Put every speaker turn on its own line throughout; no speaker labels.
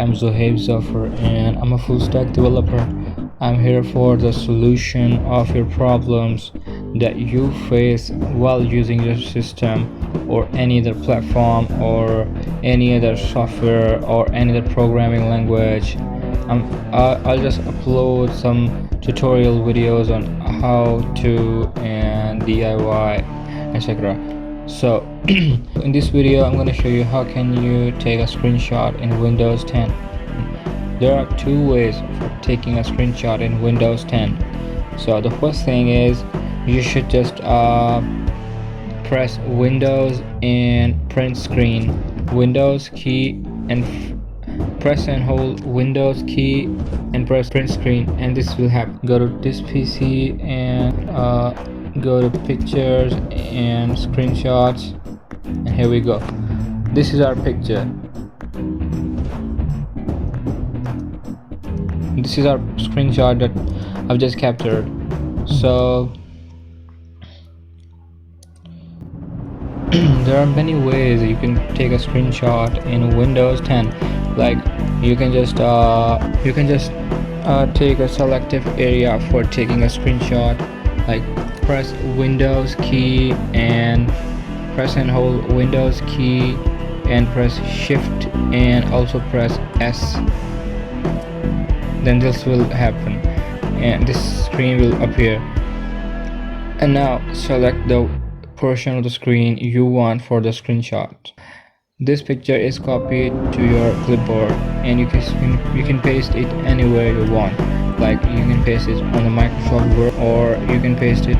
I'm Zohaib Zafar and I'm a full stack developer. I'm here for the solution of your problems that you face while using your system or any other platform or any other software or any other programming language. I'll just upload some tutorial videos on how to and DIY, etc. So in this video I'm going to show you how can you take a screenshot in Windows 10. There are two ways for taking a screenshot in Windows 10. So the first thing is you should just press Windows and print screen, Windows key, and press and hold Windows key and press print screen, and this will happen. Go to this PC and go to pictures and screenshots, and here we go. This is our picture. This is our screenshot that I've just captured. So there are many ways you can take a screenshot in Windows 10. Like you can just take a selective area for taking a screenshot, like press Windows key and press and hold Windows key and press Shift and also press S. Then this will happen and this screen will appear. And now select the portion of the screen you want for the screenshot. This picture is copied to your clipboard and you can paste it anywhere you want. Like you can paste it on the Microsoft Word, or you can paste it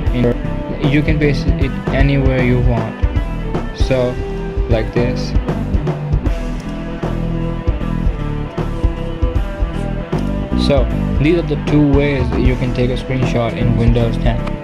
anywhere you want. So like this. So these are the two ways you can take a screenshot in Windows 10.